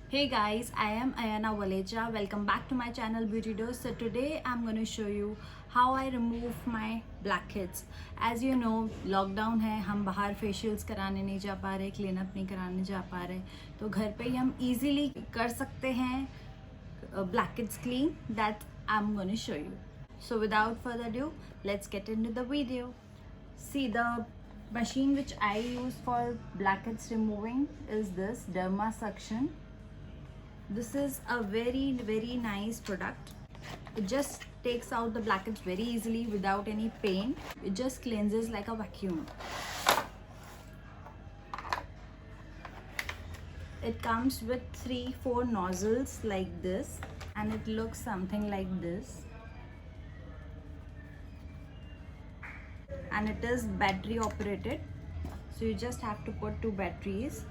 Hey guys, I am Ayana Waleja. Welcome back to my channel Beauty Dose. So today I'm going to show you how I remove my blackheads. As you know, lockdown है, हम बाहर facials कराने नहीं जा पा रहे, clean up नहीं कराने जा पा रहे, तो घर पे ही हम easily कर सकते हैं blackheads clean. That I'm going to show you. So without further ado, let's get into the video. See, the machine which I use for blackheads removing is this Derma Suction. This is a very nice product. It just takes out the blackheads very easily without any pain. It just cleanses like a vacuum. It comes with 3-4 nozzles like this, and it looks something like this, and it is battery operated, so you just have to put 2 batteries.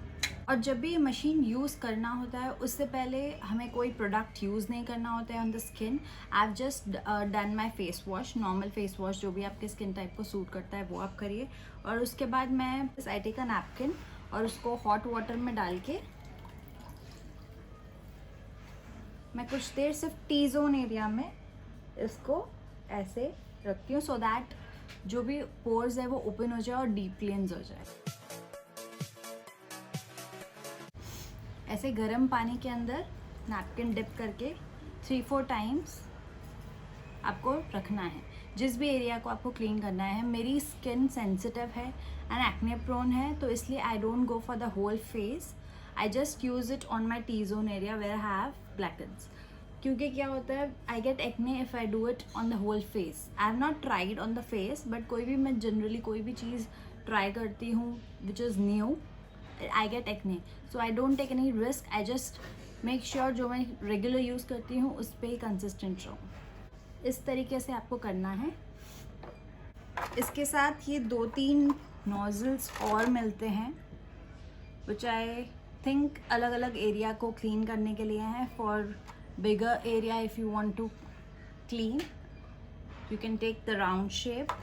और जब भी ये machine use करना होता है उससे पहले हमें कोई प्रोडक्ट यूज़ नहीं करना होता है on the skin. I have just done my face wash, normal face wash जो भी आपके स्किन टाइप को सूट करता है वो आप करिए. और उसके बाद मैं आई टेक अ नैपकिन और उसको हॉट वाटर में डाल के मैं कुछ देर सिर्फ टी जोन एरिया में इसको ऐसे रखती हूँ, सो दैट जो भी पोर्स है वो ओपन हो जाए और डीप क्लींस हो जाए. ऐसे गर्म पानी के अंदर नैपकिन डिप करके 3-4 टाइम्स आपको रखना है जिस भी एरिया को आपको क्लीन करना है. मेरी स्किन सेंसिटिव है एंड एक्ने प्रोन है, तो इसलिए I don't go for the whole face. I just use it on my T zone area where I have blackheads. क्योंकि क्या होता है, I get acne if I do it on the whole face. I have not tried on the face, but कोई भी मैं generally कोई भी चीज़ try करती हूँ which is new, I get acne, so I don't take any risk. I just make sure जो मैं regular use करती हूँ उस पर ही कंसिस्टेंट रहूँ. इस तरीके से आपको करना है. इसके साथ ये 2-3 नोजल्स और मिलते हैं which I think अलग अलग एरिया को क्लीन करने के लिए हैं. For bigger area if you want to clean, you can take the round shape.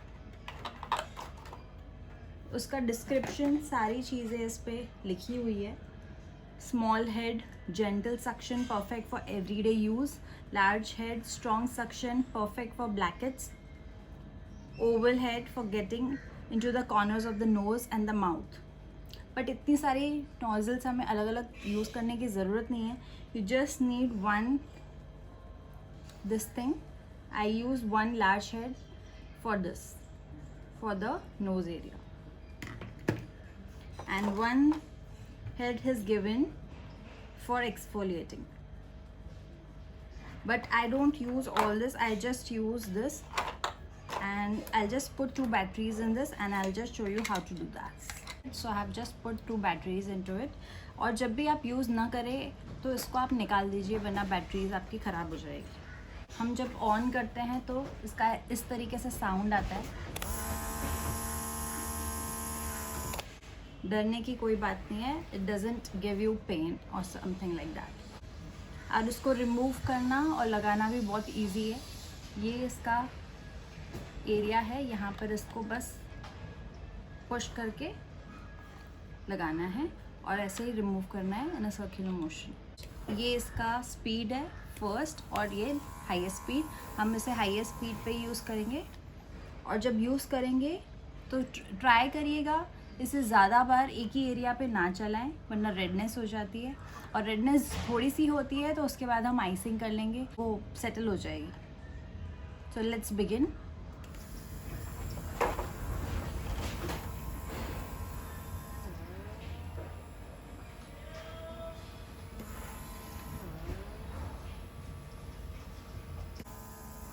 उसका डिस्क्रिप्शन सारी चीज़ें इस पर लिखी हुई है. Small head gentle suction perfect for everyday use. Large head strong suction perfect for blackheads. Oval head for getting into the corners of the nose and the mouth. But इतनी सारी नोजल्स हमें अलग अलग यूज़ करने की ज़रूरत नहीं है. You just need one this thing. I use one large head for this, for the nose area, and one head is given for exfoliating. But I don't use all this, I just use this, and I'll just put 2 batteries in this and I'll just show you how to do that. So I have just put 2 batteries into it. और जब भी आप use ना करें तो इसको आप निकाल दीजिए, वरना बैटरीज आपकी ख़राब हो जाएगी. हम जब ऑन करते हैं तो इसका इस तरीके से साउंड आता है. डरने की कोई बात नहीं है. It doesn't give you pain और समथिंग लाइक दैट. और उसको रिमूव करना और लगाना भी बहुत इजी है. ये इसका एरिया है, यहाँ पर इसको बस पुश करके लगाना है और ऐसे ही रिमूव करना है इन अ सर्कुलर मोशन. ये इसका स्पीड है फर्स्ट, और ये हाईएस्ट स्पीड. हम इसे हाईएस्ट स्पीड पे यूज़ करेंगे. और जब यूज़ करेंगे तो ट्राई करिएगा इसे ज़्यादा बार एक ही एरिया पे ना चलाएं, वरना रेडनेस हो जाती है. और रेडनेस थोड़ी सी होती है तो उसके बाद हम आइसिंग कर लेंगे, वो सेटल हो जाएगी. So let's begin.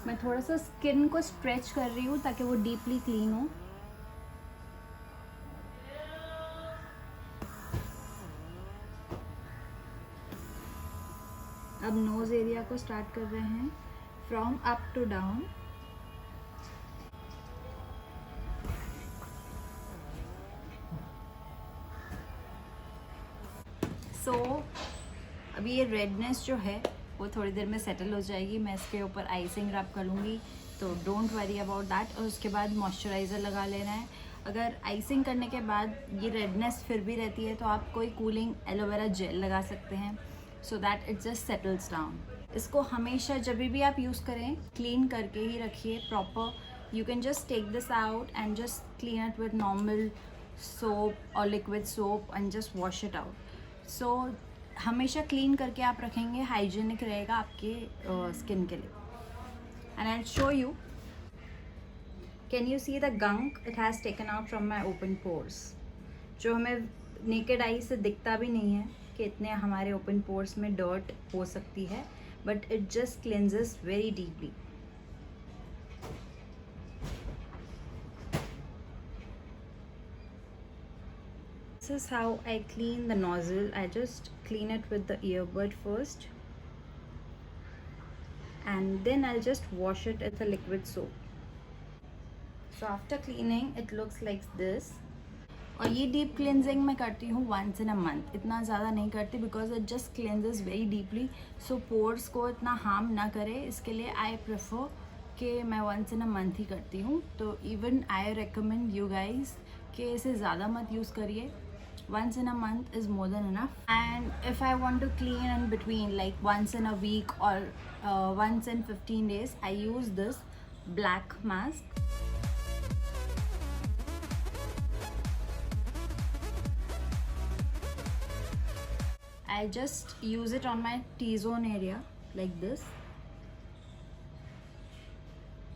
मैं थोड़ा सा स्किन को स्ट्रेच कर रही हूँ ताकि वो डीपली क्लीन हो. अब नोज़ एरिया को स्टार्ट कर रहे हैं फ्रॉम अप टू डाउन. सो अभी ये रेडनेस जो है वो थोड़ी देर में सेटल हो जाएगी. मैं इसके ऊपर आइसिंग रब कर लूँगी, तो डोंट वरी अबाउट दैट. और उसके बाद मॉइस्चराइज़र लगा लेना है. अगर आइसिंग करने के बाद ये रेडनेस फिर भी रहती है तो आप कोई कूलिंग एलोवेरा जेल लगा सकते हैं. so that it just settles down. इसको हमेशा जब भी आप यूज़ करें क्लीन करके ही रखिए proper. You can just take this out and just clean it with normal soap or liquid soap and just wash it out. So हमेशा clean करके आप रखेंगे, हाइजीनिक रहेगा आपके स्किन के लिए. And I'll show you. Can you see the gunk it has taken out from my open pores? जो हमें नेकेड आई से दिखता भी नहीं है कि इतने हमारे ओपन पोर्स में डर्ट हो सकती है, but it just cleanses very deeply. This is how I clean the nozzle. I just clean it with the earbud first, and then I'll just wash it with a liquid soap. So after cleaning it looks like this. और ये deep cleansing मैं करती हूँ once in a month, इतना ज़्यादा नहीं करती because it just cleanses very deeply, so pores को इतना हार्म ना करे. इसके लिए आई प्रेफर कि मैं वंस इन अ मंथ ही करती हूँ. तो even I recommend you guys कि इसे ज़्यादा मत यूज़ करिए. Once in a month is more than enough. And if I want to clean in between, like once in a week or once in 15 days, I use this black mask. I just use it on my T-zone area like this.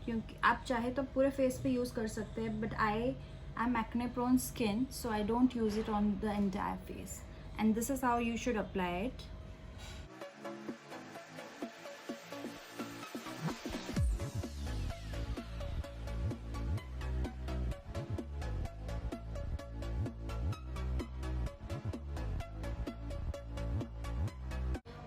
क्योंकि आप चाहे तो पूरे face पे use कर सकते हैं, but I'm acne prone skin, so I don't use it on the entire face. And this is how you should apply it.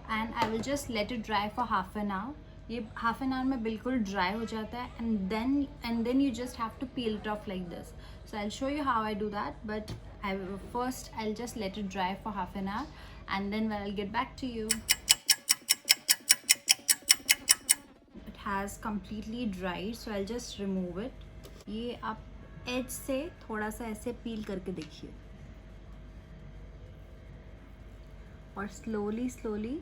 And I will just let it dry for half an hour. ये half an hour में बिल्कुल dry हो जाता है, and then you just have to peel it off like this. So I will show you how I do that, but first I'll just let it dry for half an hour, and then when I'll get back to you. It has completely dried, so I'll just remove it. ये आप as से थोड़ा सा ऐसे पील करके देखिए, और slowly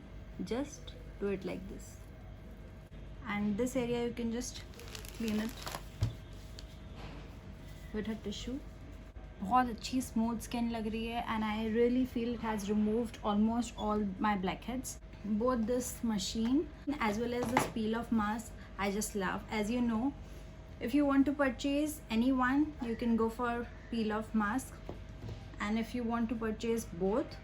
just do it like this. And this area you can just clean it with a tissue. बहुत अच्छी स्मूथ स्किन लग रही है, and I really feel it has removed almost all my blackheads. Both this machine as well as this peel off mask I just love. As you know, if you want to purchase any one, you can go for peel off mask, and if you want to purchase both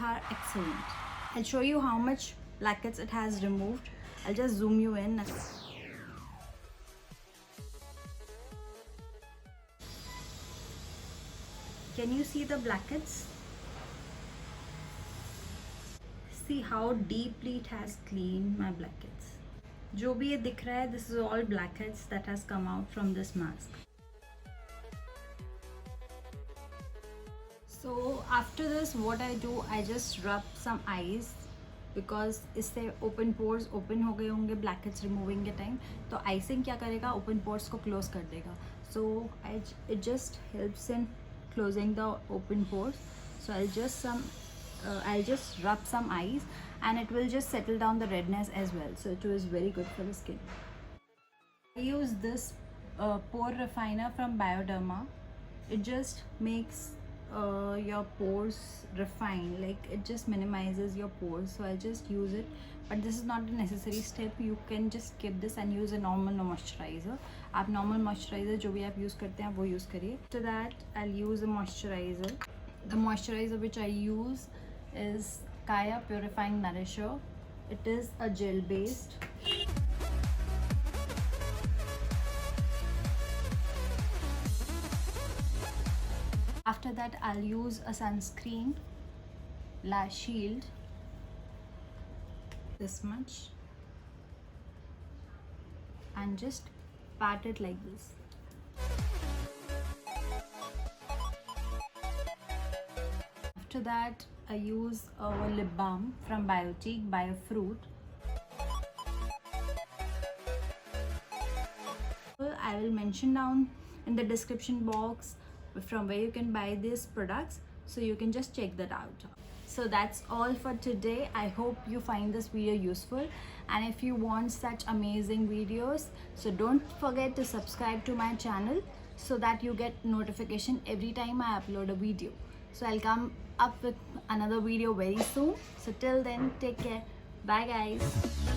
are excellent. I'll show you how much blackheads it has removed. I'll just zoom you in. Can you see the blackheads? See how deeply it has cleaned my blackheads. जो भी ये दिख रहा है, this is all blackheads that has come out from this mask. So after this, what I do, I just rub some eyes, because इससे open pores open हो गए होंगे ब्लैकहेड्स रिमूविंग के टाइम. तो आइसिंग क्या करेगा, ओपन पोर्स को close कर देगा. So it just helps in closing the open pores. So I'll just rub some eyes, and it will just settle down the redness as well. So it is very good for the skin. I use this pore refiner from Bioderma. It just makes your pores refine, like it just minimizes your pores. So I'll just use it, but this is not a necessary step. You can just skip this and use a normal moisturizer. आप normal moisturizer जो भी आप use करते हैं वो use करिए. After that I'll use a moisturizer. The moisturizer which I use is Kaya Purifying Nourisher. It is a gel based. After that I'll use a sunscreen, La Shield, this much, and just pat it like this. After that I use a lip balm from Biotique, Biofruit. I will mention down in the description box from where you can buy these products, so you can just check that out. So that's all for today. I hope you find this video useful, and if you want such amazing videos, so don't forget to subscribe to my channel so that you get notification every time I upload a video. So I'll come up with another video very soon. So till then, take care. Bye guys.